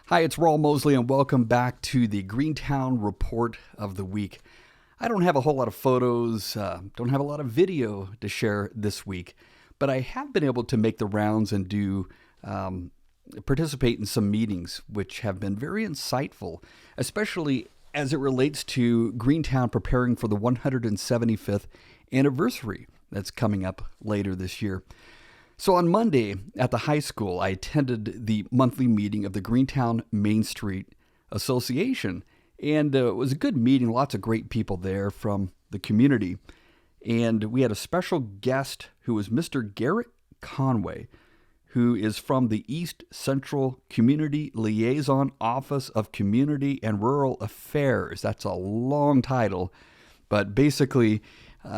Hi, it's Raul Mosley, and welcome back to the Greentown Report of the Week. I don't have a whole lot of photos, don't have a lot of video to share this week, but I have been able to make the rounds and participate in some meetings, which have been very insightful, especially as it relates to Greentown preparing for the 175th anniversary that's coming up later this year. So on Monday at the high school, I attended the monthly meeting of the Greentown Main Street Association. And it was a good meeting, lots of great people there from the community. And we had a special guest who was Mr. Garrett Conway, who is from the East Central Community Liaison Office of Community and Rural Affairs. That's a long title, but basically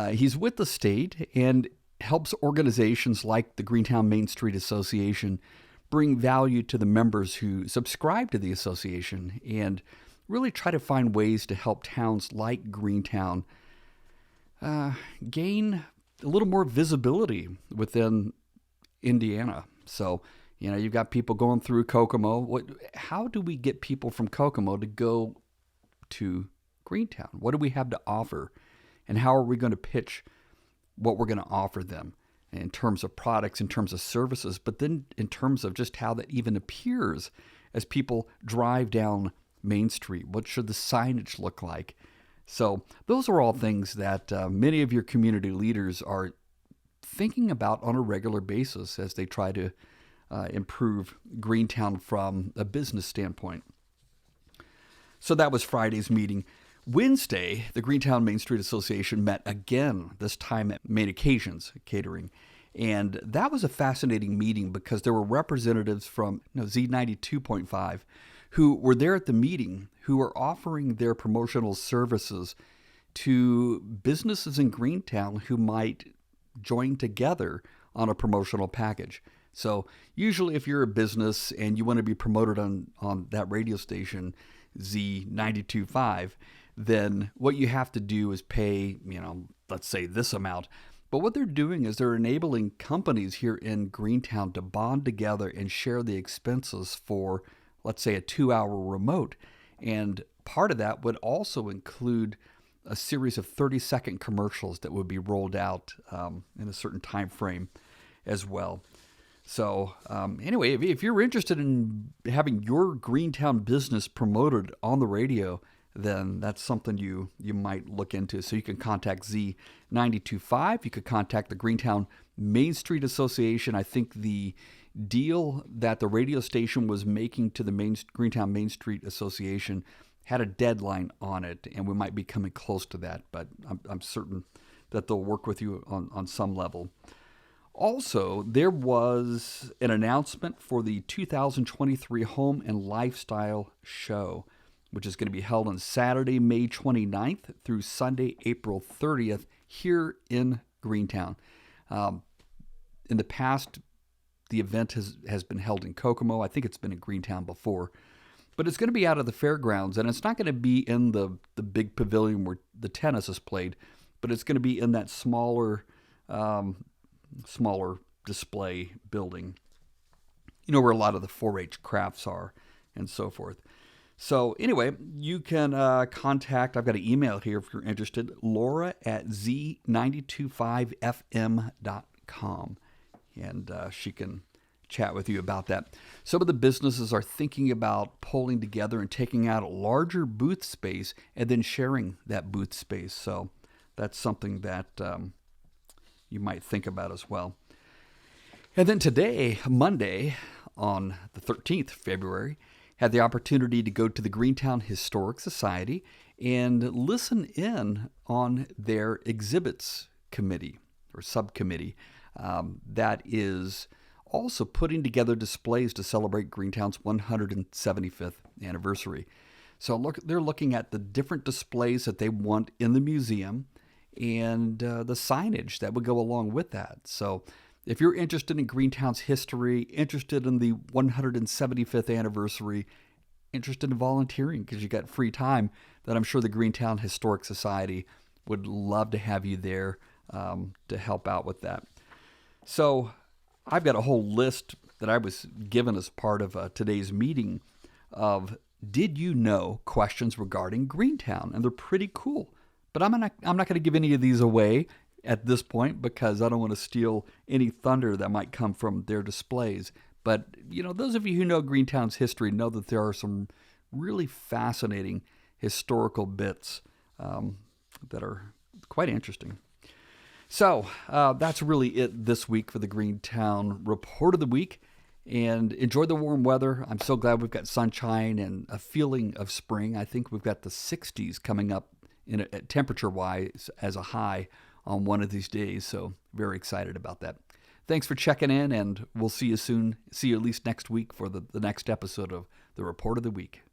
he's with the state and helps organizations like the Greentown Main Street Association bring value to the members who subscribe to the association and really try to find ways to help towns like Greentown gain a little more visibility within Indiana. So, you've got people going through Kokomo. How do we get people from Kokomo to go to Greentown? What do we have to offer? And how are we going to pitch what we're going to offer them in terms of products, in terms of services, but then in terms of just how that even appears as people drive down Main Street? What should the signage look like? So those are all things that many of your community leaders are thinking about on a regular basis as they try to improve Greentown from a business standpoint. So that was Friday's meeting. Wednesday, the Greentown Main Street Association met again, this time at Main Occasions Catering. And that was a fascinating meeting because there were representatives from Z92.5 who were there at the meeting who were offering their promotional services to businesses in Greentown who might join together on a promotional package. So usually if you're a business and you want to be promoted on that radio station, Z92.5, then what you have to do is pay, let's say this amount. But what they're doing is they're enabling companies here in Greentown to bond together and share the expenses for, let's say, a 2-hour remote. And part of that would also include a series of 30-second commercials that would be rolled out in a certain time frame as well. So anyway, if you're interested in having your Greentown business promoted on the radio, then that's something you might look into. So you can contact Z92.5. You could contact the Greentown Main Street Association. I think the deal that the radio station was making to the Greentown Main Street Association had a deadline on it, and we might be coming close to that, but I'm certain that they'll work with you on some level. Also, there was an announcement for the 2023 Home and Lifestyle Show, which is going to be held on Saturday, May 29th through Sunday, April 30th here in Greentown. In the past, the event has been held in Kokomo. I think it's been in Greentown before. But it's going to be out of the fairgrounds, and it's not going to be in the big pavilion where the tennis is played, but it's going to be in that smaller display building, where a lot of the 4-H crafts are and so forth. So anyway, you can contact, I've got an email here if you're interested, Laura at z925fm.com, and she can chat with you about that. Some of the businesses are thinking about pulling together and taking out a larger booth space and then sharing that booth space. So that's something that you might think about as well. And then today, Monday, on the 13th of February, had the opportunity to go to the Greentown Historic Society and listen in on their exhibits committee or subcommittee that is also putting together displays to celebrate Greentown's 175th anniversary. So they're looking at the different displays that they want in the museum and the signage that would go along with that. So if you're interested in Greentown's history, interested in the 175th anniversary, interested in volunteering because you got free time, then I'm sure the Greentown Historic Society would love to have you there to help out with that. So I've got a whole list that I was given as part of today's meeting of did you know questions regarding Greentown, and they're pretty cool. But I'm not going to give any of these away at this point because I don't want to steal any thunder that might come from their displays. But, those of you who know Greentown's history know that there are some really fascinating historical bits that are quite interesting. So that's really it this week for the Greentown Report of the Week. And enjoy the warm weather. I'm so glad we've got sunshine and a feeling of spring. I think we've got the 60s coming up temperature-wise as a high on one of these days. So very excited about that. Thanks for checking in, and we'll see you soon. See you at least next week for the next episode of the Report of the Week.